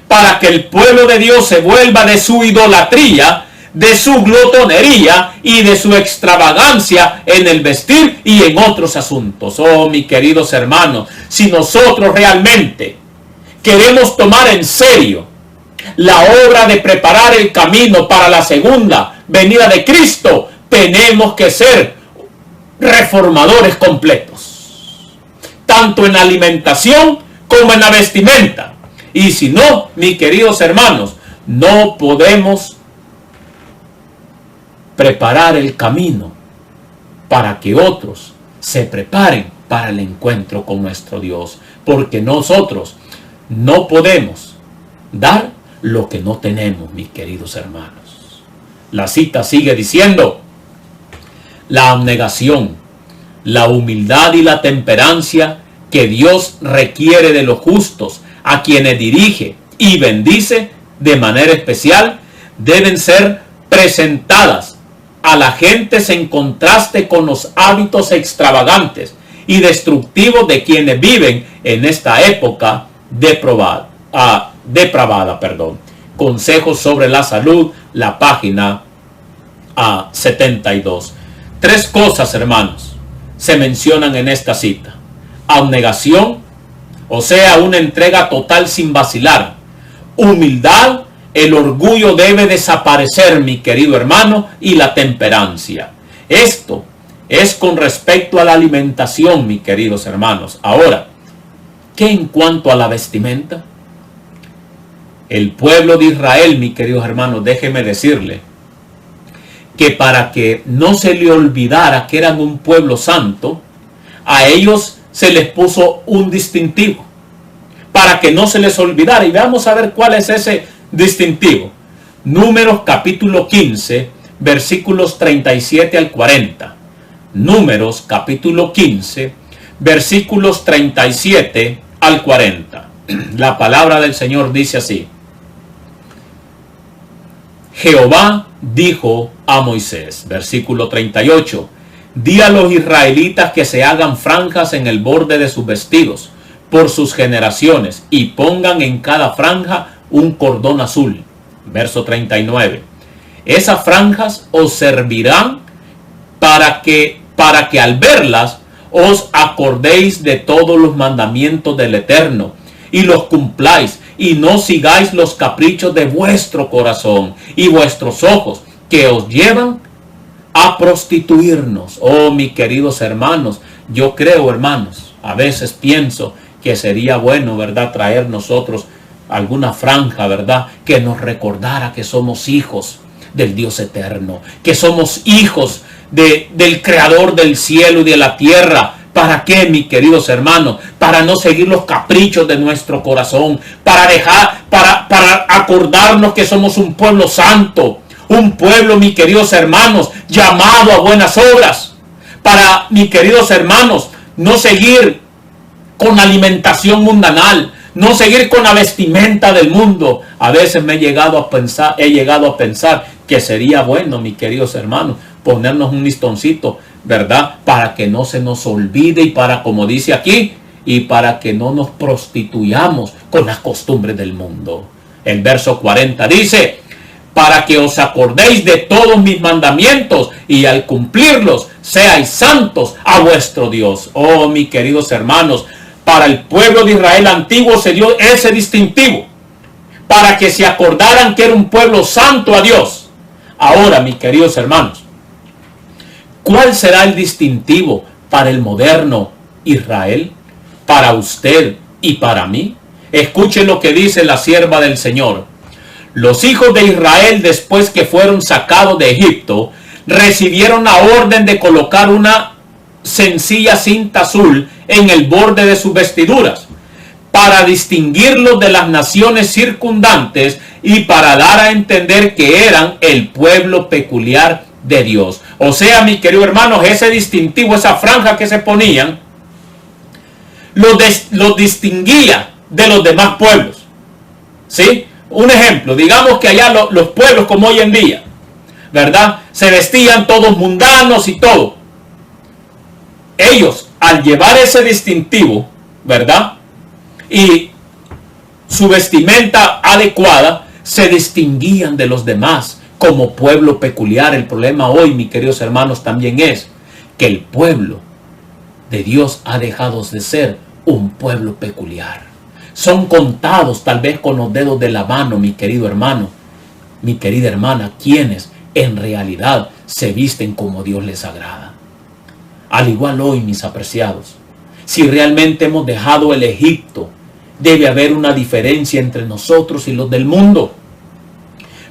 para que el pueblo de Dios se vuelva de su idolatría, de su glotonería y de su extravagancia en el vestir y en otros asuntos. Oh, mis queridos hermanos, si nosotros realmente queremos tomar en serio la obra de preparar el camino para la segunda venida de Cristo, tenemos que ser reformadores completos, tanto en la alimentación como en la vestimenta. Y si no, mis queridos hermanos, no podemos preparar el camino para que otros se preparen para el encuentro con nuestro Dios, porque nosotros no podemos dar lo que no tenemos, mis queridos hermanos. La cita sigue diciendo: la abnegación, la humildad y la temperancia que Dios requiere de los justos, a quienes dirige y bendice de manera especial, deben ser presentadas a la gente en contraste con los hábitos extravagantes y destructivos de quienes viven en esta época depravada. Consejos sobre la salud, la página 72. Tres cosas, hermanos, se mencionan en esta cita: abnegación, o sea, una entrega total sin vacilar; humildad, el orgullo debe desaparecer, mi querido hermano; y la temperancia. Esto es con respecto a la alimentación, mis queridos hermanos. Ahora, ¿qué en cuanto a la vestimenta? El pueblo de Israel, mis queridos hermanos, déjeme decirle que para que no se le olvidara que eran un pueblo santo, a ellos se les puso un distintivo, para que no se les olvidara. Y vamos a ver cuál es ese distintivo. Números capítulo 15, versículos 37 al 40. Números capítulo 15, versículos 37 al 40. La palabra del Señor dice así: Jehová dijo a Moisés, versículo 38, di a los israelitas que se hagan franjas en el borde de sus vestidos por sus generaciones, y pongan en cada franja un cordón azul. Verso 39. Esas franjas os servirán para que al verlas os acordéis de todos los mandamientos del Eterno y los cumpláis, y no sigáis los caprichos de vuestro corazón y vuestros ojos, que os llevan a prostituirnos. Oh, mis queridos hermanos, yo creo, hermanos, a veces pienso que sería bueno, ¿verdad?, traer nosotros alguna franja, ¿verdad?, que nos recordara que somos hijos del Dios eterno, que somos hijos del Creador del cielo y de la tierra. ¿Para qué, mis queridos hermanos? Para no seguir los caprichos de nuestro corazón, para acordarnos que somos un pueblo santo, un pueblo, mis queridos hermanos, llamado a buenas obras. Para, mis queridos hermanos, no seguir con alimentación mundanal, no seguir con la vestimenta del mundo. A veces he llegado a pensar que sería bueno, mis queridos hermanos, ponernos un listoncito, ¿verdad?, para que no se nos olvide, y para, como dice aquí, y para que no nos prostituyamos con las costumbres del mundo. El verso 40 dice: para que os acordéis de todos mis mandamientos, y al cumplirlos seáis santos a vuestro Dios. Oh, mis queridos hermanos, para el pueblo de Israel antiguo se dio ese distintivo, para que se acordaran que era un pueblo santo a Dios. Ahora, mis queridos hermanos, ¿cuál será el distintivo para el moderno Israel? Para usted y para mí. Escuchen lo que dice la sierva del Señor. Los hijos de Israel, después que fueron sacados de Egipto, recibieron la orden de colocar una sencilla cinta azul en el borde de sus vestiduras, para distinguirlos de las naciones circundantes y para dar a entender que eran el pueblo peculiar de Dios. O sea, mis queridos hermanos, ese distintivo, esa franja que se ponían, los distinguía de los demás pueblos. ¿Sí? Un ejemplo, digamos que allá los pueblos como hoy en día, ¿verdad? Se vestían todos mundanos y todo. Ellos, al llevar ese distintivo, ¿verdad? Y su vestimenta adecuada, se distinguían de los demás como pueblo peculiar. El problema hoy, mis queridos hermanos, también es que el pueblo de Dios ha dejado de ser un pueblo peculiar. Son contados tal vez con los dedos de la mano, mi querido hermano, mi querida hermana, quienes en realidad se visten como Dios les agrada. Al igual hoy, mis apreciados, si realmente hemos dejado el Egipto, debe haber una diferencia entre nosotros y los del mundo.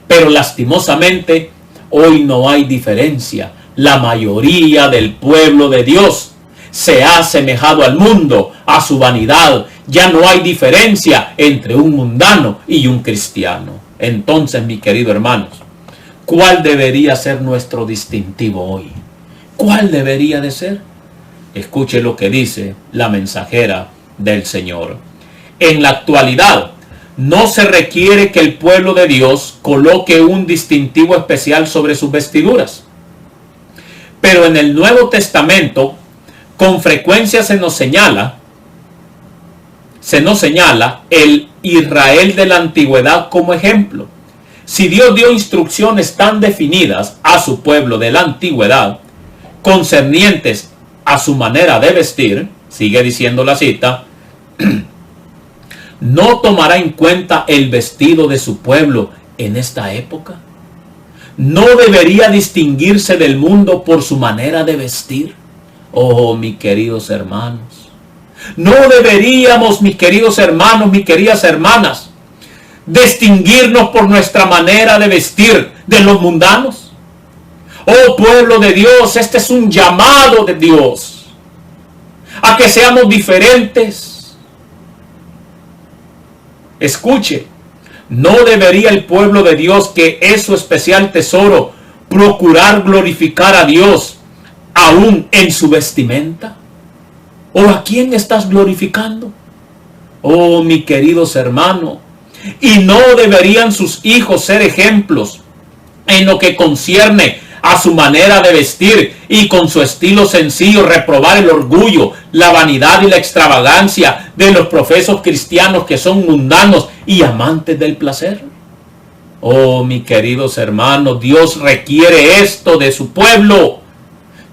Pero lastimosamente, hoy no hay diferencia. La mayoría del pueblo de Dios se ha asemejado al mundo, a su vanidad. Ya no hay diferencia entre un mundano y un cristiano. Entonces, mis queridos hermanos, ¿cuál debería ser nuestro distintivo hoy? ¿Cuál debería de ser? Escuche lo que dice la mensajera del Señor. En la actualidad, no se requiere que el pueblo de Dios coloque un distintivo especial sobre sus vestiduras. Pero en el Nuevo Testamento, con frecuencia se nos señala el Israel de la antigüedad como ejemplo. Si Dios dio instrucciones tan definidas a su pueblo de la antigüedad, concernientes a su manera de vestir, sigue diciendo la cita, ¿no tomará en cuenta el vestido de su pueblo en esta época? ¿No debería distinguirse del mundo por su manera de vestir? Oh, mis queridos hermanos, no deberíamos, mis queridos hermanos, mis queridas hermanas, distinguirnos por nuestra manera de vestir de los mundanos. Oh, pueblo de Dios, este es un llamado de Dios a que seamos diferentes. Escuche, ¿no debería el pueblo de Dios, que es su especial tesoro, procurar glorificar a Dios aún en su vestimenta? ¿O a quién estás glorificando? Oh, mis queridos hermanos, ¿y no deberían sus hijos ser ejemplos en lo que concierne a su manera de vestir y con su estilo sencillo reprobar el orgullo, la vanidad y la extravagancia de los profesos cristianos que son mundanos y amantes del placer? Oh, mis queridos hermanos, Dios requiere esto de su pueblo.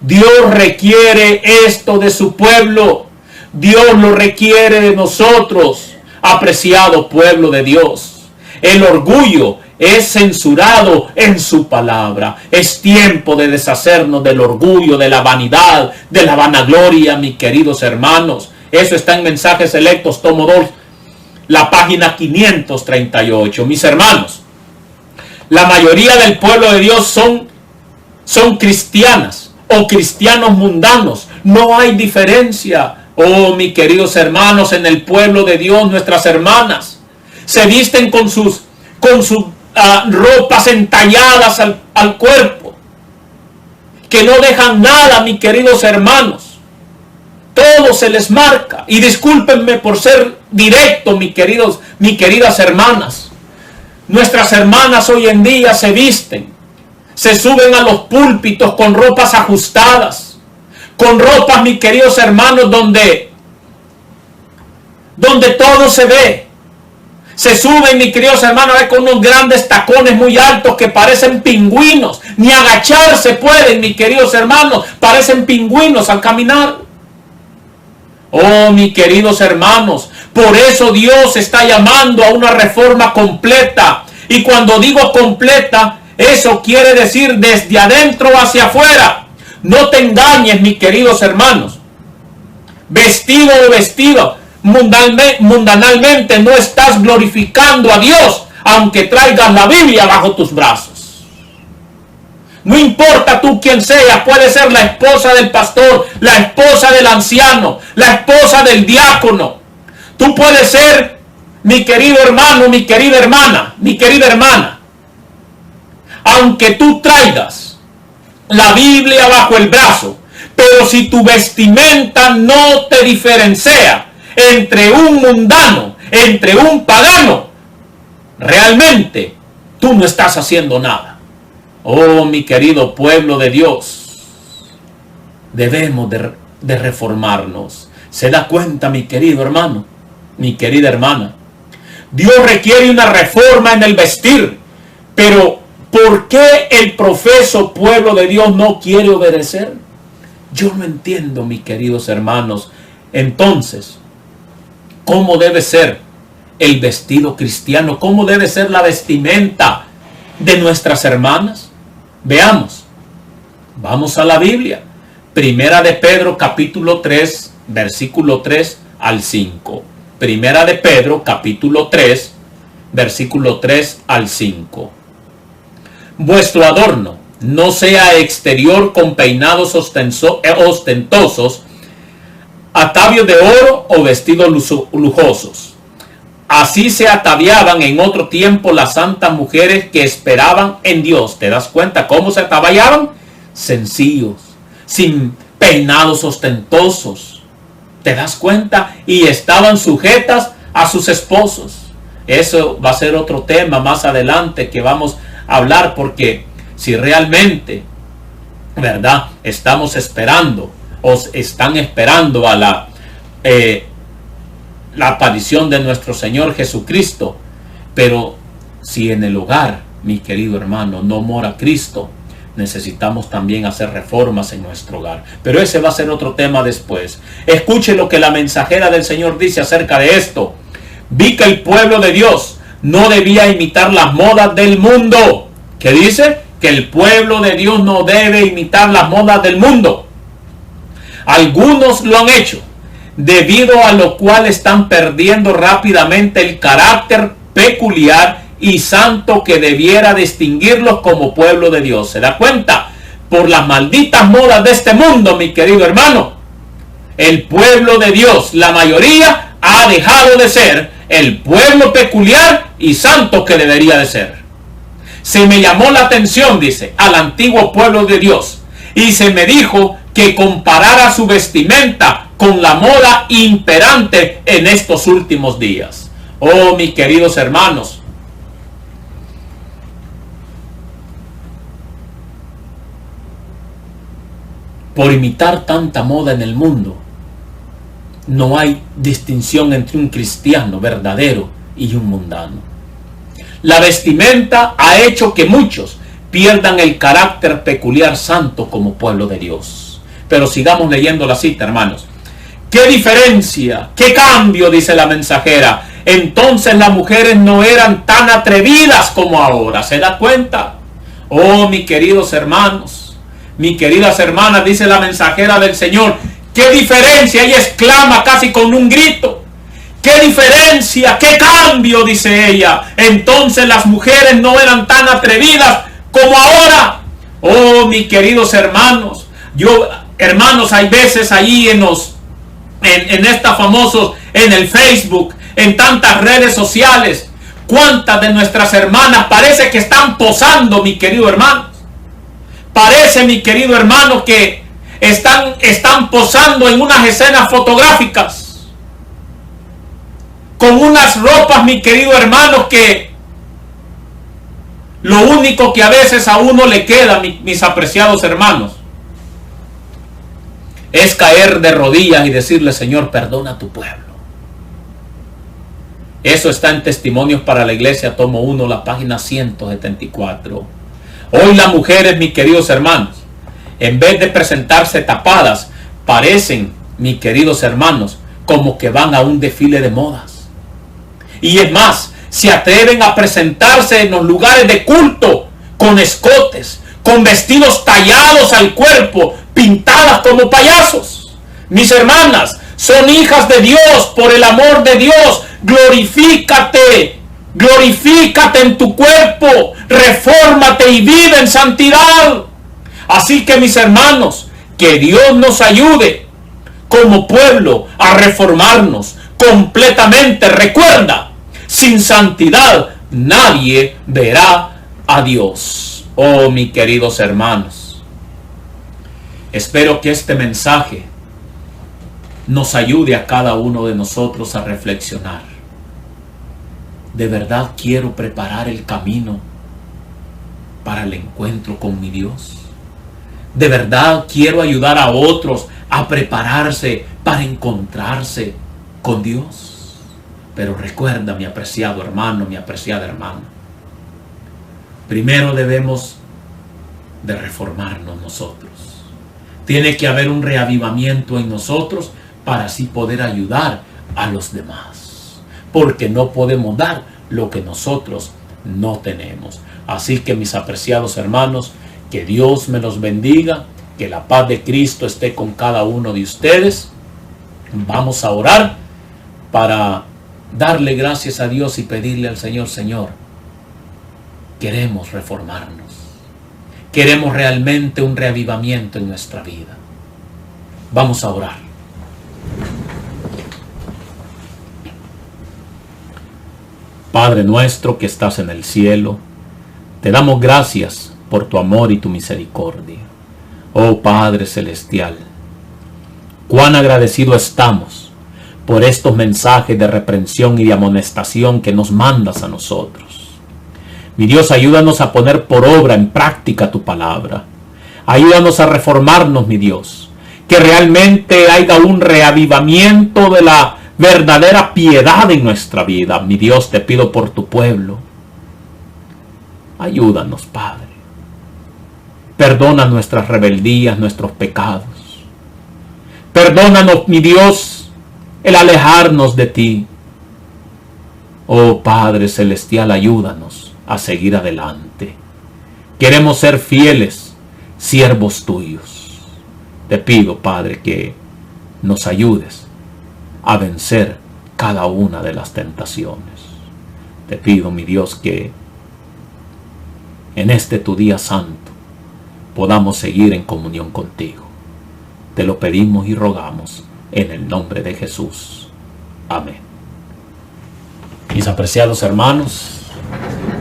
Dios requiere esto de su pueblo. Dios lo requiere de nosotros, apreciado pueblo de Dios. El orgullo es censurado en su palabra. Es tiempo de deshacernos del orgullo, de la vanidad, de la vanagloria, mis queridos hermanos. Eso está en Mensajes Selectos, tomo 2, la página 538. Mis hermanos, la mayoría del pueblo de Dios son cristianas o cristianos mundanos. No hay diferencia. Oh, mis queridos hermanos, en el pueblo de Dios, nuestras hermanas se visten con sus ropas entalladas al cuerpo, que no dejan nada, mis queridos hermanos. Todo se les marca. Y discúlpenme por ser directo, mis queridas hermanas. Nuestras hermanas hoy en día se visten, se suben a los púlpitos con ropas ajustadas, con ropas, mis queridos hermanos, donde todo se ve. Se suben, mis queridos hermanos, con unos grandes tacones muy altos que parecen pingüinos. Ni agacharse pueden, mis queridos hermanos. Parecen pingüinos al caminar. Oh, mis queridos hermanos, por eso Dios está llamando a una reforma completa. Y cuando digo completa, eso quiere decir desde adentro hacia afuera. No te engañes, mis queridos hermanos. Vestido o vestido mundanalmente no estás glorificando a Dios, aunque traigas la Biblia bajo tus brazos. No importa tú quién seas, puede ser la esposa del pastor, la esposa del anciano, la esposa del diácono. Tú puedes ser, mi querido hermano, mi querida hermana, aunque tú traigas la Biblia bajo el brazo, pero si tu vestimenta no te diferencia entre un mundano, entre un pagano, realmente tú no estás haciendo nada. Oh, mi querido pueblo de Dios, debemos de reformarnos. ¿Se da cuenta, mi querido hermano, mi querida hermana? Dios requiere una reforma en el vestir, pero ¿por qué el profeso pueblo de Dios no quiere obedecer? Yo no entiendo, mis queridos hermanos. Entonces, ¿cómo debe ser el vestido cristiano? ¿Cómo debe ser la vestimenta de nuestras hermanas? Veamos. Vamos a la Biblia. Primera de Pedro, capítulo 3, versículo 3 al 5. Primera de Pedro, capítulo 3, versículo 3 al 5. Vuestro adorno no sea exterior con peinados ostentosos, atavios de oro o vestidos lujosos. Así se ataviaban en otro tiempo las santas mujeres que esperaban en Dios. ¿Te das cuenta cómo se ataviaban? Sencillos, sin peinados ostentosos. ¿Te das cuenta? Y estaban sujetas a sus esposos. Eso va a ser otro tema más adelante que vamos a hablar, porque si realmente, ¿verdad?, estamos esperando o están esperando a la aparición de nuestro Señor Jesucristo, pero si en el hogar, mi querido hermano, no mora Cristo, necesitamos también hacer reformas en nuestro hogar. Pero ese va a ser otro tema después. Escuche lo que la mensajera del Señor dice acerca de esto. Vi que el pueblo de Dios no debía imitar las modas del mundo. ¿Qué dice? Que el pueblo de Dios no debe imitar las modas del mundo. Algunos lo han hecho, debido a lo cual están perdiendo rápidamente el carácter peculiar y santo que debiera distinguirlos como pueblo de Dios. ¿Se da cuenta? Por las malditas modas de este mundo, mi querido hermano, el pueblo de Dios, la mayoría, ha dejado de ser el pueblo peculiar y santo que debería de ser. Se me llamó la atención, dice, al antiguo pueblo de Dios, y se me dijo que comparara su vestimenta con la moda imperante en estos últimos días. Oh, mis queridos hermanos, por imitar tanta moda en el mundo, no hay distinción entre un cristiano verdadero y un mundano. La vestimenta ha hecho que muchos pierdan el carácter peculiar santo como pueblo de Dios. Pero sigamos leyendo la cita, hermanos. ¿Qué diferencia? ¿Qué cambio? Dice la mensajera. Entonces las mujeres no eran tan atrevidas como ahora. ¿Se da cuenta? Oh, mis queridos hermanos, mis queridas hermanas, dice la mensajera del Señor. ¿Qué diferencia? Ella exclama casi con un grito. ¿Qué diferencia? ¿Qué cambio? Dice ella. Entonces las mujeres no eran tan atrevidas como ahora. Oh, mis queridos hermanos. Hermanos, hay veces allí en estos famosos, en el Facebook, en tantas redes sociales, cuántas de nuestras hermanas parece que están posando, mi querido hermano. Parece, mi querido hermano, que están posando en unas escenas fotográficas, con unas ropas, mi querido hermano, que lo único que a veces a uno le queda, mis apreciados hermanos, es caer de rodillas y decirle: Señor, perdona a tu pueblo. Eso está en Testimonios para la Iglesia, tomo 1, la página 174. Hoy las mujeres, mis queridos hermanos, en vez de presentarse tapadas, parecen, mis queridos hermanos, como que van a un desfile de modas. Y es más, se atreven a presentarse en los lugares de culto con escotes, con vestidos tallados al cuerpo, pintadas como payasos. Mis hermanas, son hijas de Dios. Por el amor de Dios, glorifícate, glorifícate en tu cuerpo, refórmate y vive en santidad. Así que, mis hermanos, que Dios nos ayude como pueblo a reformarnos completamente. Recuerda, sin santidad nadie verá a Dios. Oh, mis queridos hermanos, espero que este mensaje nos ayude a cada uno de nosotros a reflexionar. ¿De verdad quiero preparar el camino para el encuentro con mi Dios. De verdad quiero ayudar a otros a prepararse para encontrarse con Dios. Pero recuerda, mi apreciado hermano, mi apreciada hermana, primero debemos de reformarnos nosotros. Tiene que haber un reavivamiento en nosotros para así poder ayudar a los demás. Porque no podemos dar lo que nosotros no tenemos. Así que, mis apreciados hermanos, que Dios me los bendiga, que la paz de Cristo esté con cada uno de ustedes. Vamos a orar para darle gracias a Dios y pedirle al Señor: Señor, queremos reformarnos. Queremos realmente un reavivamiento en nuestra vida. Vamos a orar. Padre nuestro que estás en el cielo, te damos gracias por tu amor y tu misericordia. Oh Padre celestial, cuán agradecidos estamos por estos mensajes de reprensión y de amonestación que nos mandas a nosotros. Mi Dios, ayúdanos a poner por obra, en práctica, tu palabra. Ayúdanos a reformarnos, mi Dios. Que realmente haya un reavivamiento de la verdadera piedad en nuestra vida. Mi Dios, te pido por tu pueblo. Ayúdanos, Padre. Perdona nuestras rebeldías, nuestros pecados. Perdónanos, mi Dios, el alejarnos de ti. Oh Padre celestial, ayúdanos a seguir adelante. Queremos ser fieles siervos tuyos. Te pido, Padre, que nos ayudes a vencer cada una de las tentaciones. Te pido, mi Dios, que en este tu día santo podamos seguir en comunión contigo. Te lo pedimos y rogamos en el nombre de Jesús. Amén. Mis apreciados hermanos,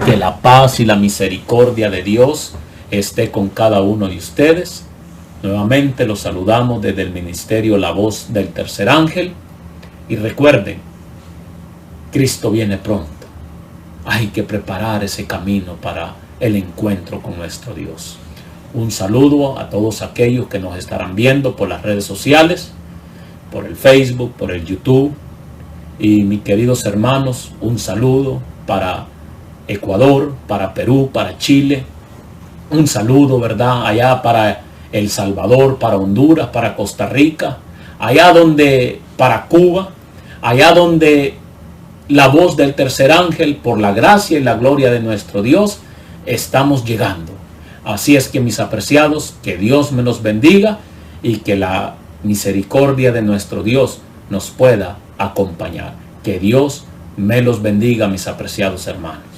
que la paz y la misericordia de Dios esté con cada uno de ustedes. Nuevamente los saludamos desde el ministerio La Voz del Tercer Ángel. Y recuerden, Cristo viene pronto. Hay que preparar ese camino para el encuentro con nuestro Dios. Un saludo a todos aquellos que nos estarán viendo por las redes sociales, por el Facebook, por el YouTube. Y mis queridos hermanos, un saludo para Ecuador, para Perú, para Chile. Un saludo, ¿verdad?, allá para El Salvador, para Honduras, para Costa Rica, para Cuba, allá donde la voz del tercer ángel, por la gracia y la gloria de nuestro Dios, estamos llegando. Así es que, mis apreciados, que Dios me los bendiga y que la misericordia de nuestro Dios nos pueda acompañar. Que Dios me los bendiga, mis apreciados hermanos.